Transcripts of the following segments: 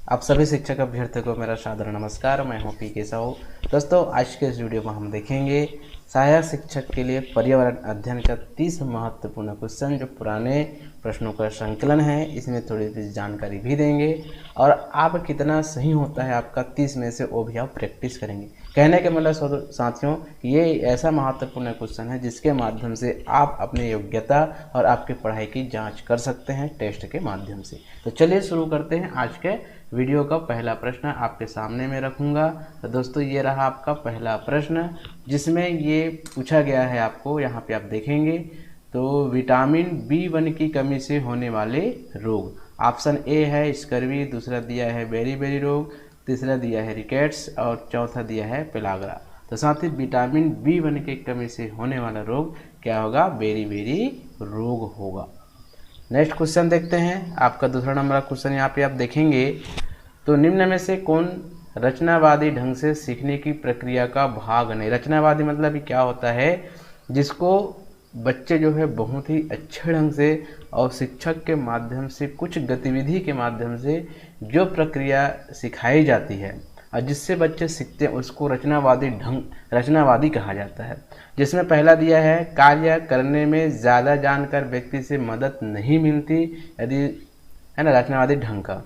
आप सभी शिक्षक अभ्यर्थियों को मेरा सादर नमस्कार। मैं हूं पी के साहू। दोस्तों, आज के इस वीडियो में हम देखेंगे सहायक शिक्षक के लिए पर्यावरण अध्ययन का 30 महत्वपूर्ण क्वेश्चन जो पुराने प्रश्नों का संकलन है। इसमें थोड़ी सी जानकारी भी देंगे और आप कितना सही होता है आपका 30 में से वो भी आप प्रैक्टिस करेंगे। कहने के मतलब साथियों, ये ऐसा महत्वपूर्ण क्वेश्चन है जिसके माध्यम से आप अपनी योग्यता और आपकी पढ़ाई की जांच कर सकते हैं टेस्ट के माध्यम से। तो चलिए शुरू करते हैं। आज के वीडियो का पहला प्रश्न आपके सामने मैं रखूंगा। तो दोस्तों, ये रहा आपका पहला प्रश्न जिसमें ये पूछा गया है आपको, यहाँ पे आप देखेंगे तो विटामिन B1 की कमी से होने वाले रोग। ऑप्शन ए है स्कर्वी, दूसरा दिया है बेरी रोग, तीसरा दिया है रिकेट्स और चौथा दिया है पेलाग्रा। तो साथ ही विटामिन B1 की कमी से होने वाला रोग क्या होगा? बेरी रोग होगा। नेक्स्ट क्वेश्चन देखते हैं। आपका दूसरा नंबर क्वेश्चन यहाँ पे आप देखेंगे तो निम्न में से कौन रचनावादी ढंग से सीखने की प्रक्रिया का भाग नहीं? रचनावादी मतलब ये क्या होता है? जिसको बच्चे जो है बहुत ही अच्छे ढंग से और शिक्षक के माध्यम से कुछ गतिविधि के माध्यम से जो प्रक्रिया सिखाई जाती है और जिससे बच्चे सीखते हैं उसको रचनावादी कहा जाता है। जिसमें पहला दिया है कार्य करने में ज़्यादा जानकार व्यक्ति से मदद नहीं मिलती। यदि है ना, रचनावादी ढंग का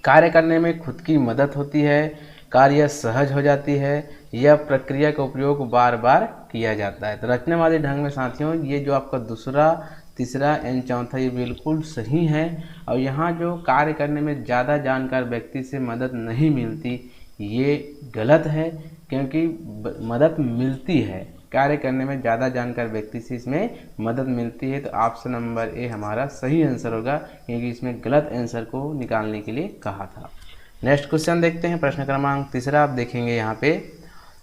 कार्य करने में खुद की मदद होती है, कार्य सहज हो जाती है, यह प्रक्रिया का उपयोग बार बार किया जाता है। तो रचनावादी ढंग में साथियों ये जो आपका दूसरा, तीसरा एंड चौथा ये बिल्कुल सही है। और यहाँ जो कार्य करने में ज़्यादा जानकार व्यक्ति से मदद नहीं मिलती ये गलत है, क्योंकि मदद मिलती है। कार्य करने में ज़्यादा जानकार व्यक्ति से इसमें मदद मिलती है। तो ऑप्शन नंबर ए हमारा सही आंसर होगा, क्योंकि इसमें गलत आंसर को निकालने के लिए कहा था। नेक्स्ट क्वेश्चन देखते हैं। प्रश्न क्रमांक तीसरा आप देखेंगे यहाँ पे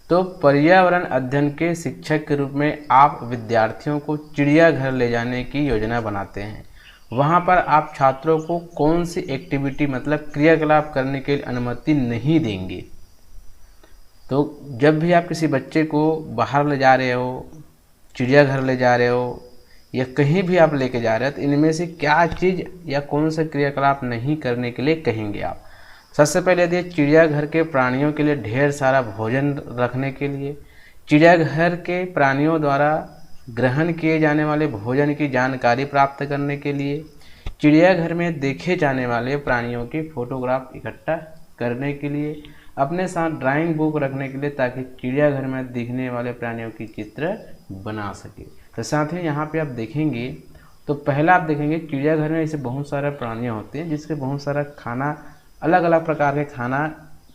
तो पर्यावरण अध्ययन के शिक्षक के रूप में आप विद्यार्थियों को चिड़ियाघर ले जाने की योजना बनाते हैं। वहाँ पर आप छात्रों को कौन सी एक्टिविटी मतलब क्रियाकलाप करने के लिए अनुमति नहीं देंगे? तो जब भी आप किसी बच्चे को बाहर ले जा रहे हो, चिड़ियाघर ले जा रहे हो या कहीं भी आप लेके जा रहे हो, तो इनमें से क्या चीज़ या कौन सा क्रियाकलाप नहीं करने के लिए कहेंगे आप? सबसे पहले यदि चिड़ियाघर के प्राणियों के लिए ढेर सारा भोजन रखने के लिए, चिड़ियाघर के प्राणियों द्वारा ग्रहण किए जाने वाले भोजन की जानकारी प्राप्त करने के लिए, चिड़ियाघर में देखे जाने वाले प्राणियों की फोटोग्राफ इकट्ठा करने के लिए, अपने साथ ड्राइंग बुक रखने के लिए ताकि चिड़ियाघर में दिखने वाले प्राणियों की चित्र बना सके। तो साथ ही यहाँ पे आप देखेंगे तो पहला आप देखेंगे चिड़ियाघर में ऐसे बहुत सारे प्राणियाँ होते हैं जिसके बहुत सारा खाना, अलग अलग प्रकार के खाना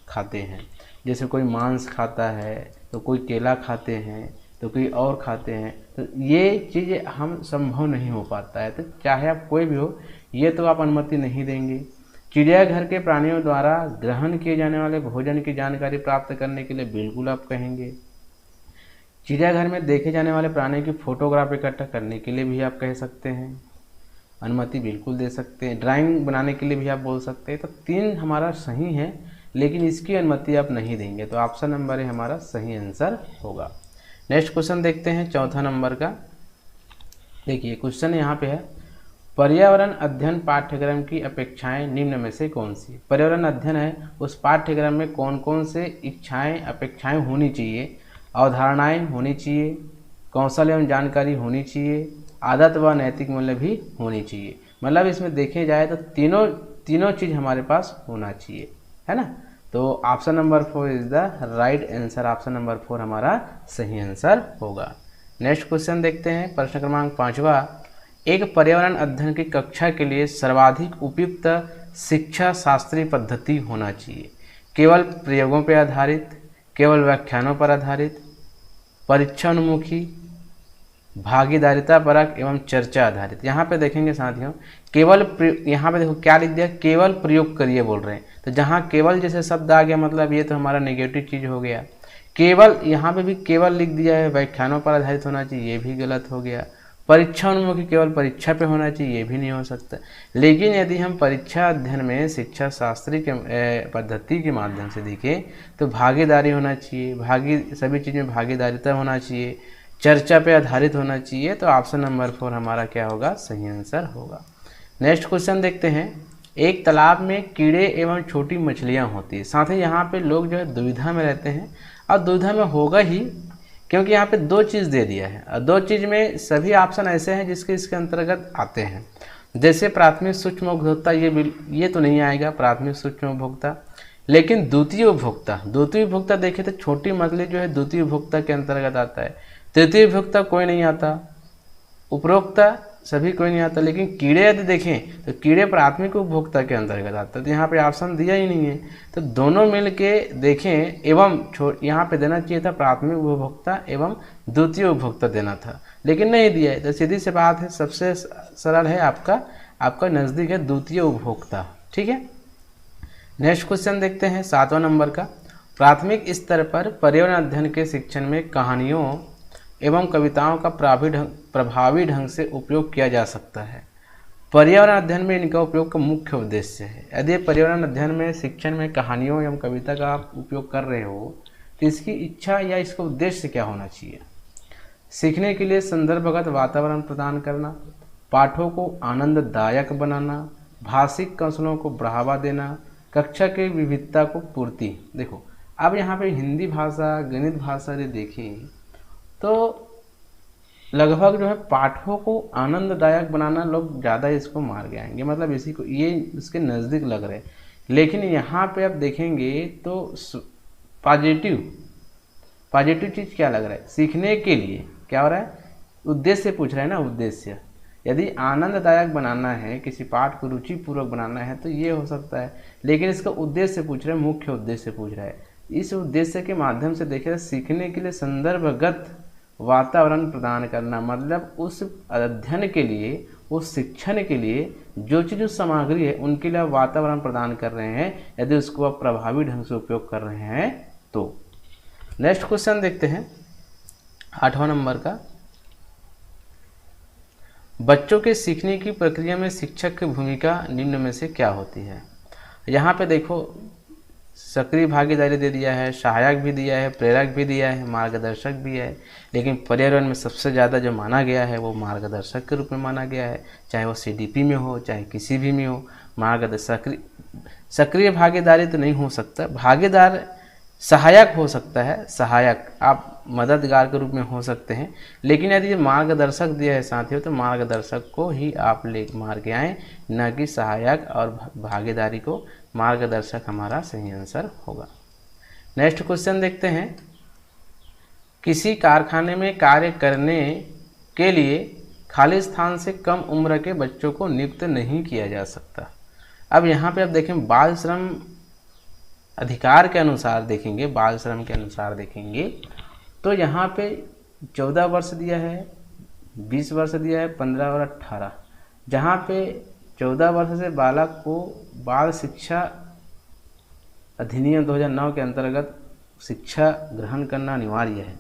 खाते हैं। जैसे कोई मांस खाता है, तो कोई केला खाते हैं, तो कोई और खाते हैं। तो ये चीज़ हम संभव नहीं हो पाता है। तो चाहे आप कोई भी हो, ये तो आप अनुमति नहीं देंगे। चिड़ियाघर के प्राणियों द्वारा ग्रहण किए जाने वाले भोजन की जानकारी प्राप्त करने के लिए बिल्कुल आप कहेंगे। चिड़ियाघर में देखे जाने वाले प्राणियों की फोटोग्राफ इकट्ठा करने के लिए भी आप कह सकते हैं, अनुमति बिल्कुल दे सकते हैं। ड्राइंग बनाने के लिए भी आप बोल सकते हैं। तो 3 हमारा सही है, लेकिन इसकी अनुमति आप नहीं देंगे। तो ऑप्शन नंबर ए हमारा सही आंसर होगा। नेक्स्ट क्वेश्चन देखते हैं, चौथा नंबर का। देखिए क्वेश्चन यहाँ पे है पर्यावरण अध्ययन पाठ्यक्रम की अपेक्षाएं निम्न में से कौन सी? पर्यावरण अध्ययन है, उस पाठ्यक्रम में कौन कौन से अपेक्षाएं होनी चाहिए? अवधारणाएं होनी चाहिए, कौशल एवं जानकारी होनी चाहिए, आदत व नैतिक मूल्य भी होनी चाहिए। मतलब इसमें देखे जाए तो तीनों चीज़ हमारे पास होना चाहिए, है ना। तो option number 4 is the right answer. Option number 4 हमारा सही आंसर होगा। नेक्स्ट क्वेश्चन देखते हैं। प्रश्न क्रमांक 5वां, एक पर्यावरण अध्ययन की कक्षा के लिए सर्वाधिक उपयुक्त शिक्षा शास्त्रीय पद्धति होना चाहिए। केवल प्रयोगों पर आधारित, केवल व्याख्यानों पर आधारित, परीक्षान्मुखी, भागीदारिता परक एवं चर्चा आधारित। यहाँ पे देखेंगे साथियों केवल यहाँ पे देखो क्या लिख दिया, केवल प्रयोग करिए बोल रहे हैं। तो जहाँ केवल जैसे शब्द आ गया मतलब ये तो हमारा नेगेटिव चीज़ हो गया। केवल यहाँ पे भी केवल लिख दिया है, व्याख्यानों पर आधारित होना चाहिए, ये भी गलत हो गया। परीक्षान्मुखी केवल परीक्षा पे होना चाहिए, ये भी नहीं हो सकता। लेकिन यदि हम परीक्षा अध्ययन में शिक्षा शास्त्री के पद्धति के माध्यम से देखें तो भागीदारी होना चाहिए, सभी चीज़ में भागीदारिता होना चाहिए, चर्चा पे आधारित होना चाहिए। तो ऑप्शन नंबर 4 हमारा क्या होगा? सही आंसर होगा। नेक्स्ट क्वेश्चन देखते हैं। एक तालाब में कीड़े एवं छोटी मछलियाँ होती है। साथ ही यहाँ पे लोग जो है दुविधा में रहते हैं, और दुविधा में होगा ही क्योंकि यहाँ पे दो चीज़ दे दिया है, और दो चीज़ में सभी ऑप्शन ऐसे हैं जिसके इसके अंतर्गत आते हैं। जैसे प्राथमिक सूक्ष्म उपभोक्ता, ये तो नहीं आएगा प्राथमिक सूक्ष्म उपभोक्ता, लेकिन द्वितीय उपभोक्ता, द्वितीय उपभोक्ता देखें तो छोटी मछली जो है द्वितीय उपभोक्ता के अंतर्गत आता है। तृतीय उपभोक्ता कोई नहीं आता, उपभोक्ता सभी कोई नहीं आता, लेकिन कीड़े यदि देखें तो कीड़े प्राथमिक उपभोक्ता के अंतर्गत आता है। तो यहाँ पे ऑप्शन दिया ही नहीं है, तो दोनों मिल के देखें एवं यहाँ पे देना चाहिए था प्राथमिक उपभोक्ता एवं द्वितीय उपभोक्ता देना था, लेकिन नहीं दिया है। तो सीधी सी बात है, सबसे सरल है आपका नज़दीक है द्वितीय उपभोक्ता। ठीक है, नेक्स्ट क्वेश्चन देखते हैं 7वां नंबर का। प्राथमिक स्तर पर पर्यावरण अध्ययन के शिक्षण में कहानियों एवं कविताओं का प्रभावी ढंग से उपयोग किया जा सकता है। पर्यावरण अध्ययन में इनका उपयोग का मुख्य उद्देश्य है। यदि पर्यावरण अध्ययन में शिक्षण में कहानियों एवं कविता का आप उपयोग कर रहे हो तो इसकी इच्छा या इसका उद्देश्य क्या होना चाहिए? सीखने के लिए संदर्भगत वातावरण प्रदान करना, पाठों को आनंददायक बनाना, भाषिक कौशलों को बढ़ावा देना, कक्षा की विविधता को पूर्ति। देखो अब यहाँ पे हिंदी भाषा, गणित भाषा यदि देखें तो लगभग जो है पाठों को आनंददायक बनाना लोग ज़्यादा इसको मार के आएंगे, मतलब इसी को ये इसके नज़दीक लग रहे हैं। लेकिन यहाँ पे आप देखेंगे तो पॉजिटिव चीज़ क्या लग रहा है? सीखने के लिए क्या हो रहा है? उद्देश्य पूछ रहा है ना, उद्देश्य। यदि आनंददायक बनाना है, किसी पाठ को रुचिपूर्वक बनाना है तो ये हो सकता है, लेकिन इसका उद्देश्य पूछ रहा है, मुख्य उद्देश्य पूछ रहा है। इस उद्देश्य के माध्यम से देखिए सीखने के लिए संदर्भगत वातावरण प्रदान करना, मतलब उस अध्ययन के लिए, उस शिक्षण के लिए जो चीज़ उस सामग्री है उनके लिए आप वातावरण प्रदान कर रहे हैं, यदि उसको आप प्रभावी ढंग से उपयोग कर रहे हैं तो। नेक्स्ट क्वेश्चन देखते हैं 8वां नंबर का। बच्चों के सीखने की प्रक्रिया में शिक्षक की भूमिका निम्न में से क्या होती है? यहाँ पे देखो सक्रिय भागीदारी दे दिया है, सहायक भी दिया है, प्रेरक भी दिया है, मार्गदर्शक भी है, लेकिन पर्यावरण में सबसे ज़्यादा जो माना गया है वो मार्गदर्शक के रूप में माना गया है, चाहे वो सीडीपी में हो चाहे किसी भी में हो। मार्गदर्शक सक्रिय भागीदारी तो नहीं हो सकता, भागीदार सहायक हो सकता है, सहायक आप मददगार के रूप में हो सकते हैं, लेकिन यदि मार्गदर्शक दिया है साथियों तो मार्गदर्शक को ही आप ले मार के आएँ, न कि सहायक और भागीदारी को। मार्गदर्शक हमारा सही आंसर होगा। नेक्स्ट क्वेश्चन देखते हैं। किसी कारखाने में कार्य करने के लिए खाली स्थान से कम उम्र के बच्चों को नियुक्त नहीं किया जा सकता। अब यहाँ पे आप देखें बाल श्रम अधिकार के अनुसार देखेंगे, बाल श्रम के अनुसार देखेंगे तो यहाँ पे 14 वर्ष दिया है, 20 वर्ष दिया है, 15 और 18। जहाँ पे 14 वर्ष से बालक को बाल शिक्षा अधिनियम 2009 के अंतर्गत शिक्षा ग्रहण करना अनिवार्य है,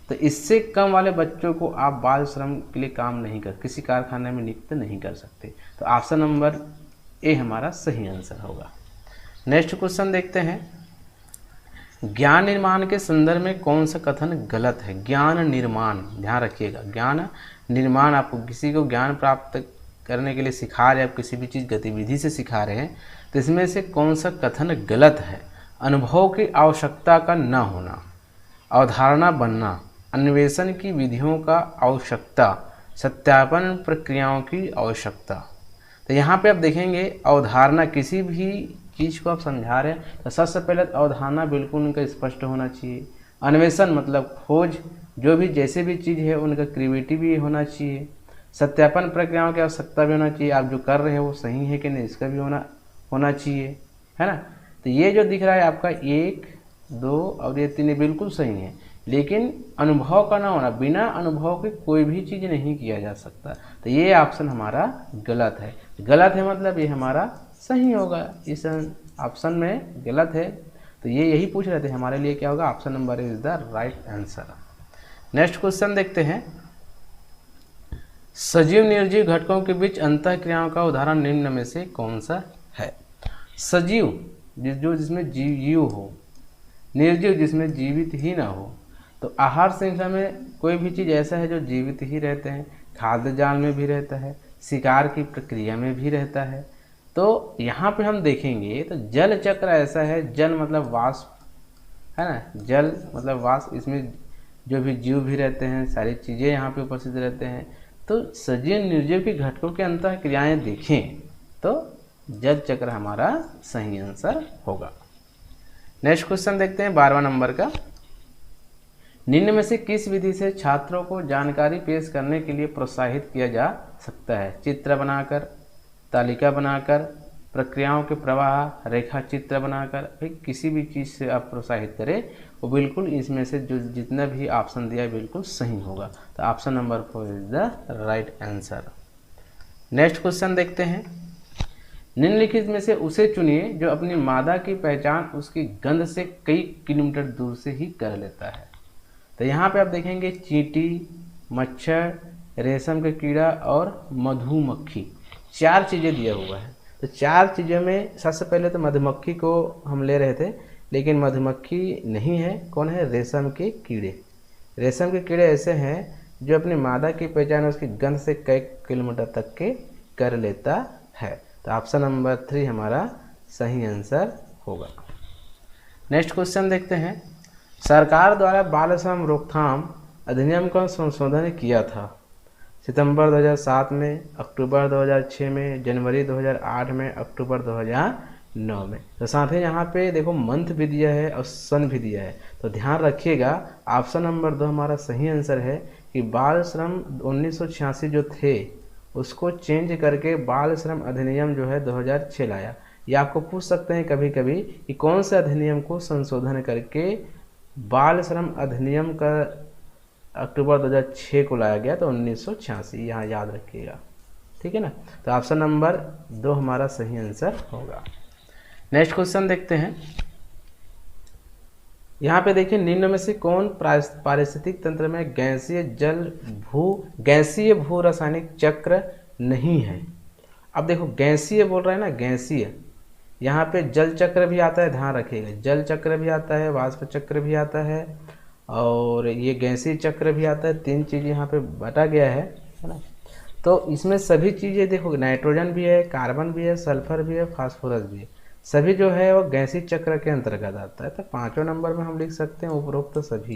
तो इससे कम वाले बच्चों को आप बाल श्रम के लिए काम नहीं कर, किसी कारखाने में नियुक्त नहीं कर सकते। तो ऑप्शन नंबर ए हमारा सही आंसर होगा। नेक्स्ट क्वेश्चन देखते हैं। ज्ञान निर्माण के संदर्भ में कौन सा कथन गलत है? ज्ञान निर्माण, ध्यान रखिएगा, ज्ञान निर्माण, आपको किसी को ज्ञान प्राप्त करने के लिए सिखा रहे हैं, आप किसी भी चीज़ गतिविधि से सिखा रहे हैं, तो इसमें से कौन सा कथन गलत है? अनुभव की आवश्यकता का न होना, अवधारणा बनना, अन्वेषण की विधियों का आवश्यकता, सत्यापन प्रक्रियाओं की आवश्यकता। तो यहाँ पे आप देखेंगे अवधारणा, किसी भी चीज़ को आप समझा रहे हैं तो सबसे पहले अवधारणा बिल्कुल उनका स्पष्ट होना चाहिए। अन्वेषण मतलब खोज, जो भी जैसे भी चीज़ है उनका क्रिएटिविटी भी होना चाहिए। सत्यापन प्रक्रियाओं की आवश्यकता भी होना चाहिए, आप जो कर रहे हैं वो सही है कि नहीं इसका भी होना चाहिए, है ना। तो ये जो दिख रहा है आपका 1, 2 और ये 3 बिल्कुल सही है, लेकिन अनुभव का ना होना, बिना अनुभव के कोई भी चीज़ नहीं किया जा सकता। तो ये ऑप्शन हमारा गलत है। गलत है मतलब ये हमारा सही होगा, इस ऑप्शन में गलत है, तो ये यही पूछ रहे थे हमारे लिए क्या होगा, option number is the right answer. Next question देखते हैं। सजीव निर्जीव घटकों के बीच अंतःक्रियाओं का उदाहरण निम्न में से कौन सा है? सजीव जिसमें जीव हो, निर्जीव जिसमें जीवित ही ना हो। तो आहार श्रृंखला में कोई भी चीज़ ऐसा है जो जीवित ही रहते हैं, खाद्य जाल में भी रहता है, शिकार की प्रक्रिया में भी रहता है। तो यहाँ पे हम देखेंगे तो जल चक्र ऐसा है, जल मतलब वाष्प है ना, जल मतलब वाष्प, इसमें जो भी जीव भी रहते हैं, सारी चीज़ें यहाँ पे उपस्थित रहते हैं। तो सजीव निर्जीव के घटकों के अंतः क्रियाएँ देखें तो जल चक्र हमारा सही आंसर होगा। नेक्स्ट क्वेश्चन देखते हैं 12वां नंबर का। निम्न में से किस विधि से छात्रों को जानकारी पेश करने के लिए प्रोत्साहित किया जा सकता है? चित्र बनाकर, तालिका बनाकर, प्रक्रियाओं के प्रवाह, रेखा चित्र बनाकर। भाई किसी भी चीज़ से आप प्रोत्साहित करें वो बिल्कुल इसमें से जो जितना भी ऑप्शन दिया है बिल्कुल सही होगा। तो option number 4 is the right answer. Next question देखते हैं। निम्नलिखित में से उसे चुनिए जो अपनी मादा की पहचान उसकी गंध से कई किलोमीटर दूर से ही कर लेता है। तो यहाँ पे आप देखेंगे चींटी, मच्छर, रेशम का कीड़ा और मधुमक्खी, 4 चीज़ें दिया हुआ है। तो 4 चीज़ों में सबसे पहले तो मधुमक्खी को हम ले रहे थे, लेकिन मधुमक्खी नहीं है। कौन है? रेशम के कीड़े। रेशम के कीड़े ऐसे हैं जो अपनी मादा की पहचान उसकी गंध से कई किलोमीटर तक के कर लेता है। तो ऑप्शन नंबर 3 हमारा सही आंसर होगा। नेक्स्ट क्वेश्चन देखते हैं। सरकार द्वारा बाल श्रम रोकथाम अधिनियम का संशोधन किया था सितंबर 2007 में, अक्टूबर 2006 में, जनवरी 2008 में, अक्टूबर 2009 में। तो साथ ही यहाँ पे देखो मंथ भी दिया है और सन भी दिया है। तो ध्यान रखिएगा ऑप्शन नंबर 2 हमारा सही आंसर है कि बाल श्रम 1986 जो थे उसको चेंज करके बाल श्रम अधिनियम जो है 2006 लाया। ये आपको पूछ सकते हैं कभी कभी कि कौन से अधिनियम को संशोधन करके बाल श्रम अधिनियम का अक्टूबर 2006 को लाया गया। तो 1986 यहाँ याद रखिएगा, ठीक है ना। तो ऑप्शन नंबर 2 हमारा सही आंसर होगा। नेक्स्ट क्वेश्चन देखते हैं। यहाँ पे देखिए निम्न में से कौन पारिस्थितिक तंत्र में गैसीय भू रासायनिक चक्र नहीं है? अब देखो गैसीय बोल रहा है ना, गैसीय, यहाँ पे जल चक्र भी आता है, ध्यान रखिएगा, जल चक्र भी आता है, वाष्प चक्र भी आता है और ये गैसीय चक्र भी आता है। 3 चीज़ यहाँ पे बटा गया है ना। तो इसमें सभी चीज़ें देखो, नाइट्रोजन भी है, कार्बन भी है, सल्फर भी है, फास्फोरस भी है, सभी जो है वो गैसीय चक्र के अंतर्गत आता है। तो 5वें नंबर में हम लिख सकते हैं उपरोक्त सभी,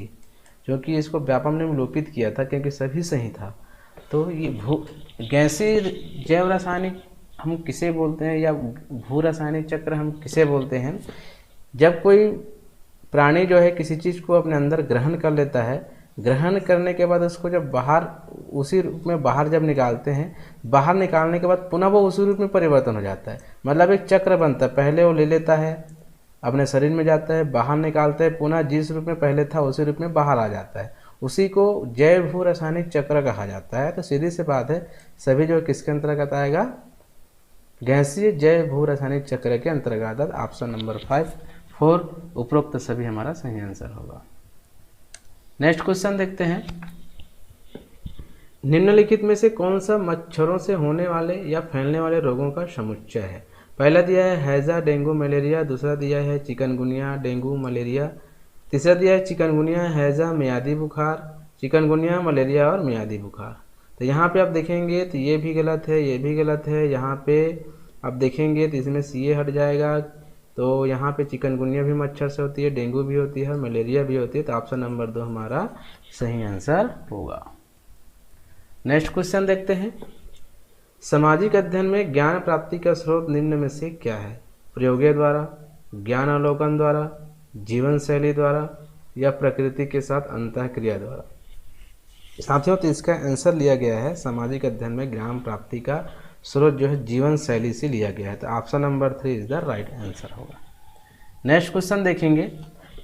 क्योंकि इसको व्यापम ने लोपित किया था क्योंकि सभी सही था। तो ये गैसीय जैव रासायनिक हम किसे बोलते हैं या भू रासायनिक चक्र हम किसे बोलते हैं? जब कोई प्राणी जो है किसी चीज़ को अपने अंदर ग्रहण कर लेता है, ग्रहण करने के बाद उसको जब बाहर उसी रूप में बाहर जब निकालते हैं, बाहर निकालने के बाद पुनः वो उसी रूप में परिवर्तन हो जाता है। मतलब एक चक्र बनता है, पहले वो ले लेता है अपने शरीर में जाता है, बाहर निकालता है, पुनः जिस रूप में पहले था उसी रूप में बाहर आ जाता है। उसी को जैव भू रासायनिक चक्र कहा जाता है। तो सीधी सी बात है, सभी जो किसके अंतर्गत आएगा? गैसीय जैव भू रासायनिक चक्र के अंतर्गत। ऑप्शन नंबर 4 उपरोक्त सभी हमारा सही आंसर होगा। नेक्स्ट क्वेश्चन देखते हैं। निम्नलिखित में से कौन सा मच्छरों से होने वाले या फैलने वाले रोगों का समुच्चय है? पहला दिया है हैजा, डेंगू, मलेरिया। दूसरा दिया है चिकनगुनिया, डेंगू, मलेरिया। तीसरा दिया है चिकनगुनिया, हैजा, मियादी बुखार, चिकनगुनिया, मलेरिया और मियादी बुखार। तो यहाँ पे आप देखेंगे तो ये भी गलत है, ये भी गलत है। यहाँ पे आप देखेंगे तो इसमें सी हट जाएगा। तो यहाँ पे चिकनगुनिया भी मच्छर से होती है, डेंगू भी होती है, मलेरिया भी होती है। तो ऑप्शन नंबर 2 हमारा सही आंसर होगा। नेक्स्ट क्वेश्चन देखते हैं। सामाजिक अध्ययन में ज्ञान प्राप्ति का स्रोत निम्न में से क्या है? प्रयोगों द्वारा, ज्ञान अवलोकन द्वारा, जीवन शैली द्वारा या प्रकृति के साथ अंतःक्रिया द्वारा। साथियों तो इसका आंसर लिया गया है सामाजिक अध्ययन में ज्ञान प्राप्ति का स्रोत जो है जीवन शैली से लिया गया है। तो option number 3 is the right answer होगा। नेक्स्ट क्वेश्चन देखेंगे।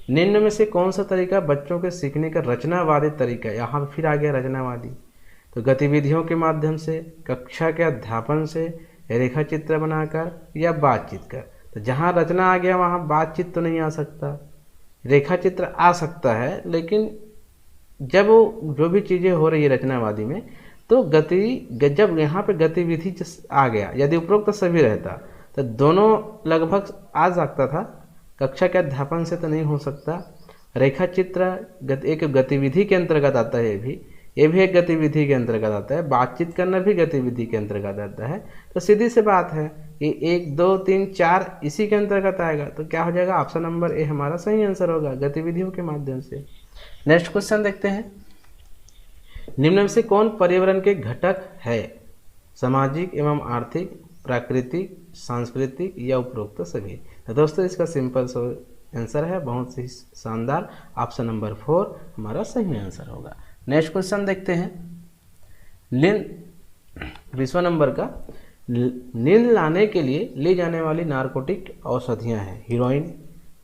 निम्न में से कौन सा तरीका बच्चों के सीखने का रचनावादी तरीका? यहाँ फिर आ गया रचनावादी। तो गतिविधियों के माध्यम से, कक्षा के अध्यापन से, रेखा चित्र बनाकर या बातचीत कर। तो जहाँ रचना आ गया वहाँ बातचीत तो नहीं आ सकता, रेखा चित्र आ सकता है, लेकिन जब वो जो भी चीज़ें हो रही है रचनावादी में तो जब यहाँ पे गतिविधि आ गया, यदि उपरोक्त सभी रहता तो दोनों लगभग आ सकता था। कक्षा के अध्यापन से तो नहीं हो सकता। रेखा चित्र एक गतिविधि के अंतर्गत आता है, ये भी एक गतिविधि के अंतर्गत आता है। बातचीत करना भी गतिविधि के अंतर्गत आता है। तो सीधी सी बात है ये 1 2 3 4 इसी के अंतर्गत आएगा। तो क्या हो जाएगा, ऑप्शन नंबर ए हमारा सही आंसर होगा, गतिविधियों के माध्यम से। नेक्स्ट क्वेश्चन देखते हैं, निम्न में से कौन पर्यावरण के घटक है, सामाजिक एवं आर्थिक, प्राकृतिक, सांस्कृतिक या उपरोक्त सभी। तो दोस्तों इसका सिंपल आंसर है, बहुत ही शानदार, ऑप्शन नंबर 4 हमारा सही आंसर होगा। नेक्स्ट क्वेश्चन देखते हैं, विश्व नंबर का, नींद लाने के लिए ली जाने वाली नारकोटिक औषधियां हैं, हीरोइन,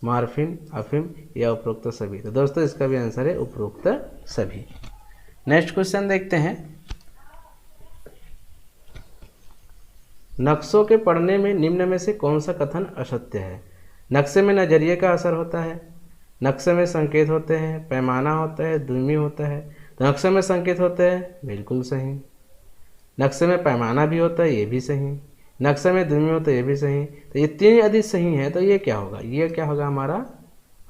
मार्फिन, अफीम या उपरोक्त सभी। तो दोस्तों इसका भी आंसर है उपरोक्त सभी। नेक्स्ट क्वेश्चन देखते हैं, नक्शों के पढ़ने में निम्न में से कौन सा कथन असत्य है। नक्शे में नजरिए का असर होता है, नक्शे में संकेत होते हैं, पैमाना होता है, दूरबीन होता है। तो नक्शे में संकेत होते हैं, बिल्कुल सही। नक्शे में पैमाना भी होता है, ये भी सही। नक्शे में दूरबीन होता है, ये भी सही। तो ये 3 यदि सही है तो ये क्या होगा, ये क्या होगा, हमारा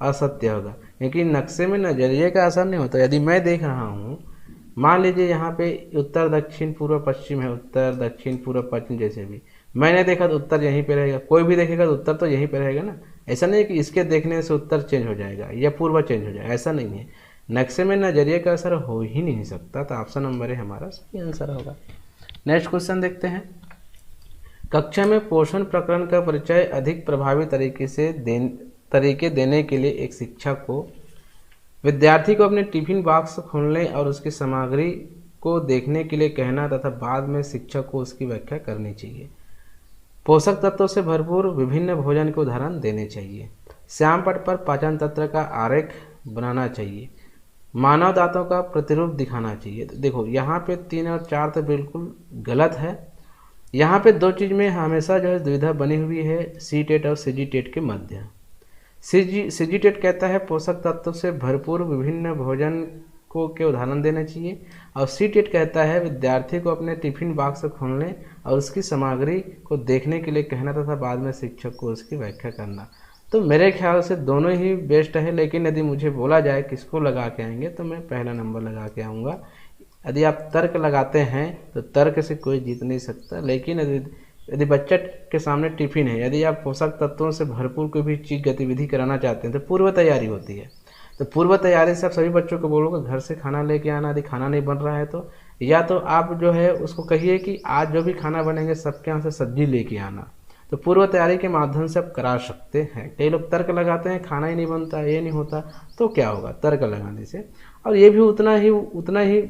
असत्य होगा, क्योंकि नक्शे में नजरिए का असर नहीं होता। यदि मैं देख रहा हूँ, मान लीजिए यहाँ पे उत्तर दक्षिण पूर्व पश्चिम है, उत्तर दक्षिण पूर्व पश्चिम, जैसे भी मैंने देखा तो उत्तर यहीं पे रहेगा, कोई भी देखेगा तो उत्तर तो यहीं पे रहेगा ना। ऐसा नहीं है कि इसके देखने से उत्तर चेंज हो जाएगा या पूर्व चेंज हो जाएगा, ऐसा नहीं है। नक्शे में नजरिए का असर हो ही नहीं सकता। तो ऑप्शन नंबर है हमारा सही आंसर होगा। नेक्स्ट क्वेश्चन देखते हैं, कक्षा में पोषण प्रकरण का परिचय अधिक प्रभावी तरीके देने के लिए एक शिक्षक को विद्यार्थी को अपने टिफिन बॉक्स खोलने और उसकी सामग्री को देखने के लिए कहना तथा बाद में शिक्षक को उसकी व्याख्या करनी चाहिए। पोषक तत्वों से भरपूर विभिन्न भोजन के उदाहरण देने चाहिए। श्याम पट पर पाचन तंत्र का आरेख बनाना चाहिए। मानव दांतों का प्रतिरूप दिखाना चाहिए। तो देखो यहाँ पे 3 और 4 तो बिल्कुल गलत है। यहाँ पे 2 चीज़ में हमेशा जो है दुविधा बनी हुई है, सी टेट और सीजी टेट के मध्य। सीजी टेट कहता है पोषक तत्वों से भरपूर विभिन्न भोजन को के उदाहरण देने चाहिए, और सी टेट कहता है विद्यार्थी को अपने टिफिन बॉक्स खोलने और उसकी सामग्री को देखने के लिए कहना तथा बाद में शिक्षक को उसकी व्याख्या करना। तो मेरे ख्याल से दोनों ही बेस्ट है, लेकिन यदि मुझे बोला जाए किसको लगा के आएंगे तो मैं पहला नंबर लगा के आऊँगा। यदि आप तर्क लगाते हैं तो तर्क से कोई जीत नहीं सकता, लेकिन यदि बच्चे के सामने टिफिन है, यदि आप पोषक तत्वों से भरपूर कोई भी चीज़ गतिविधि कराना चाहते हैं तो पूर्व तैयारी होती है। तो पूर्व तैयारी से आप सभी बच्चों को बोलोगे घर से खाना लेके आना, यदि खाना नहीं बन रहा है तो या तो आप जो है उसको कहिए कि आज जो भी खाना बनेंगे सबके यहाँ से सब्जी लेके आना। तो पूर्व तैयारी के माध्यम से आप करा सकते हैं। कई लोग तर्क लगाते हैं खाना ही नहीं बनता, ये नहीं होता, तो क्या होगा तर्क लगाने से, और ये भी उतना ही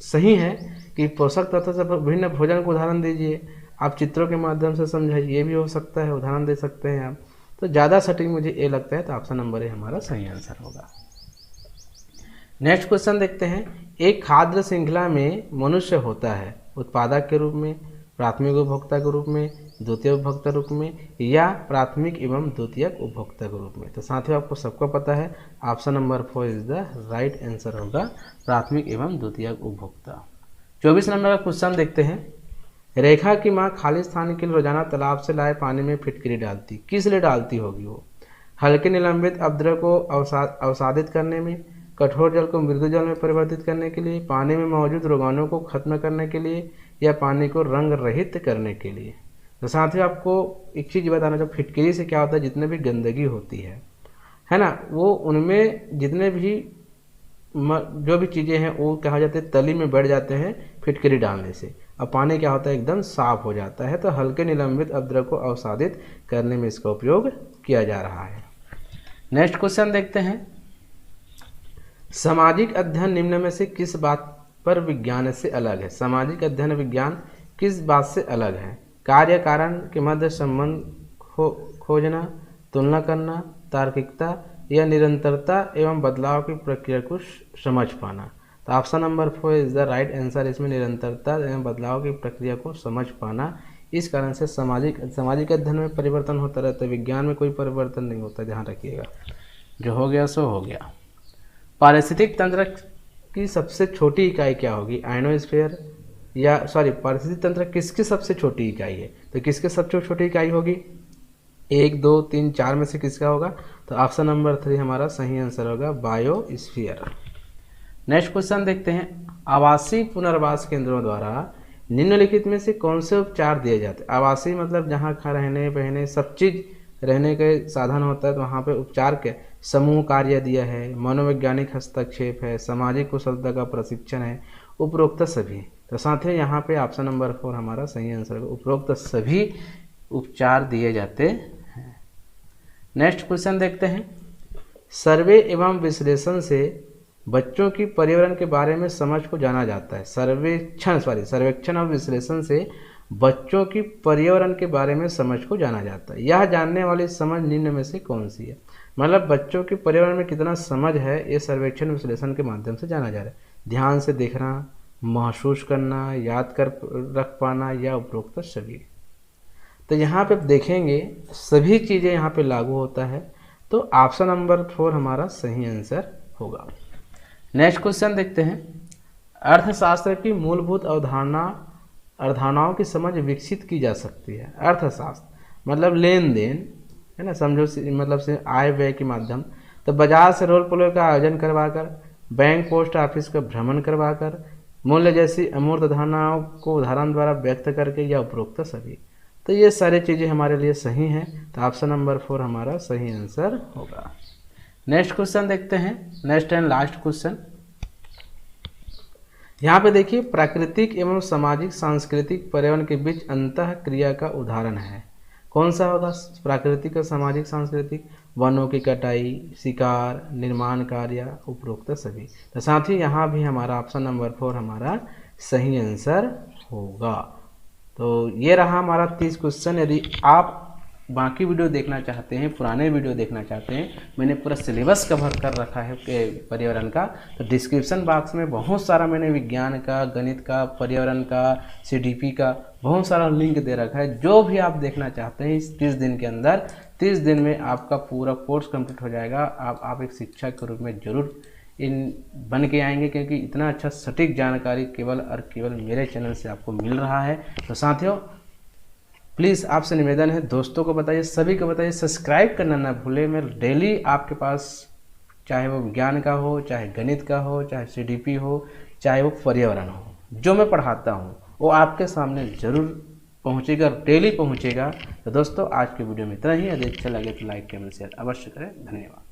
सही है कि पोषक तत्व से विभिन्न भोजन को उदाहरण दीजिए, आप चित्रों के माध्यम से समझाइए, ये भी हो सकता है, उदाहरण दे सकते हैं आप। तो ज़्यादा सटीक मुझे ये लगता है, तो ऑप्शन नंबर ए हमारा सही आंसर होगा। नेक्स्ट क्वेश्चन देखते हैं, एक खाद्य श्रृंखला में मनुष्य होता है उत्पादक के रूप में, प्राथमिक उपभोक्ता के रूप में, द्वितीय उपभोक्ता रूप में या प्राथमिक एवं द्वितीयक उपभोक्ता के रूप में। तो साथियों आपको सबको पता है option number 4 is the right answer होगा, प्राथमिक एवं द्वितीयक उपभोक्ता। 24 नंबर का क्वेश्चन देखते हैं, रेखा की माँ खाली स्थान के लिए रोजाना तालाब से लाए पानी में फिटकरी डालती, किस लिए डालती होगी वो? हल्के निलंबित अपद्रव को अवसादित करने में, कठोर जल को मृदु जल में परिवर्तित करने के लिए, पानी में मौजूद रोगाणुओं को खत्म करने के लिए या पानी को रंग रहित करने के लिए। तो साथियों आपको एक चीज़ बताना, जो फिटकरी से क्या होता है, जितने भी गंदगी होती है ना, वो उनमें जितने भी जो भी चीज़ें हैं वो कहा जाते हैं तली में बैठ जाते हैं फिटकरी डालने से, और पानी क्या होता है एकदम साफ हो जाता है। तो हल्के निलंबित अपद्रव को अवसादित करने में इसका उपयोग किया जा रहा है। नेक्स्ट क्वेश्चन देखते हैं, सामाजिक अध्ययन निम्न में से किस बात पर विज्ञान से अलग है? सामाजिक अध्ययन विज्ञान किस बात से अलग है? कार्य कारण के मध्य संबंध खोजना, तुलना करना, तार्किकता या निरंतरता एवं बदलाव की प्रक्रिया को समझ पाना। तो option number 4 is the right answer. इसमें निरंतरता एवं बदलाव की प्रक्रिया को समझ पाना। इस कारण से सामाजिक अध्ययन में परिवर्तन होता रहता है, विज्ञान में कोई परिवर्तन नहीं होता, ध्यान रखिएगा। जो हो गया सो हो गया। पारिस्थितिक तंत्र की सबसे छोटी इकाई क्या होगी? आयनोस्फीयर पारिस्थितिक तंत्र किसकी सबसे छोटी इकाई है? तो किसकी सबसे छोटी इकाई होगी? 1, 2, 3, 4 में से किसका होगा? तो ऑप्शन नंबर 3 हमारा सही आंसर होगा, बायोस्फीयर। नेक्स्ट क्वेश्चन देखते हैं, आवासीय पुनर्वास केंद्रों द्वारा निम्नलिखित में से कौन से उपचार दिए जाते हैं? आवासीय मतलब जहाँ रहने पहने सब चीज़ रहने के साधन होता है, तो वहाँ पे उपचार के समूह कार्य दिया है, मनोवैज्ञानिक हस्तक्षेप है, सामाजिक कुशलता का प्रशिक्षण है, उपरोक्त सभी। तो साथ ही यहाँ पे ऑप्शन नंबर 4 हमारा सही आंसर है, उपरोक्त सभी उपचार दिए जाते हैं। नेक्स्ट क्वेश्चन देखते हैं। सर्वे एवं विश्लेषण से बच्चों की पर्यावरण के बारे में समझ को जाना जाता है। सर्वेक्षण और विश्लेषण से बच्चों की पर्यावरण के बारे में समझ को जाना जाता है। यह जानने वाली समझ निम्न में से कौन सी है? मतलब बच्चों की पर्यावरण में कितना समझ है, ये सर्वेक्षण विश्लेषण के माध्यम से जाना जा रहा है। ध्यान से देखना, महसूस करना, याद कर रख पाना या उपरोक्त सभी। तो यहाँ पे देखेंगे सभी चीज़ें यहाँ पे लागू होता है, तो ऑप्शन नंबर 4 हमारा सही आंसर होगा। नेक्स्ट क्वेश्चन देखते हैं। अर्थशास्त्र की मूलभूत अवधारणाओं की समझ विकसित की जा सकती है। अर्थशास्त्र मतलब लेन देन है ना, समझो मतलब से आय व्यय के माध्यम। तो बाजार से रोल प्ले का आयोजन करवाकर, बैंक पोस्ट ऑफिस का भ्रमण करवाकर, मूल्य जैसी अमूर्त धारणाओं को उदाहरण द्वारा व्यक्त करके या उपरोक्त सभी। तो ये सारी चीज़ें हमारे लिए सही हैं, तो ऑप्शन नंबर 4 हमारा सही आंसर होगा। नेक्स्ट क्वेश्चन देखते हैं। नेक्स्ट एंड लास्ट क्वेश्चन यहाँ पे देखिए, प्राकृतिक एवं सामाजिक सांस्कृतिक पर्यावरण के बीच अंतः क्रिया का उदाहरण है। कौन सा होगा? प्राकृतिक और सामाजिक सांस्कृतिक, वनों की कटाई, शिकार, निर्माण कार्य, उपरोक्त सभी। तो साथ ही यहाँ भी हमारा ऑप्शन नंबर 4 हमारा सही आंसर होगा। तो ये रहा हमारा 30 क्वेश्चन। यदि आप बाकी वीडियो देखना चाहते हैं, पुराने वीडियो देखना चाहते हैं, मैंने पूरा सिलेबस कवर कर रखा है पर्यावरण का। तो डिस्क्रिप्शन बॉक्स में बहुत सारा मैंने विज्ञान का, गणित का, पर्यावरण का, CDP का बहुत सारा लिंक दे रखा है। जो भी आप देखना चाहते हैं इस 30 दिन के अंदर, 30 दिन में आपका पूरा कोर्स कंप्लीट हो जाएगा। आप एक शिक्षक के रूप में जरूर बन के आएंगे, क्योंकि इतना अच्छा सटीक जानकारी केवल और केवल मेरे चैनल से आपको मिल रहा है। तो साथियों प्लीज़ आपसे निवेदन है, दोस्तों को बताइए, सभी को बताइए, सब्सक्राइब करना ना भूलें। मैं डेली आपके पास, चाहे वो विज्ञान का हो, चाहे गणित का हो, चाहे CDP हो, चाहे वो पर्यावरण हो, जो मैं पढ़ाता हूँ वो आपके सामने ज़रूर पहुँचेगा, डेली पहुँचेगा। तो दोस्तों आज के वीडियो में इतना ही। यदि अच्छा लगे तो लाइक, कमेंट, शेयर अवश्य करें। धन्यवाद।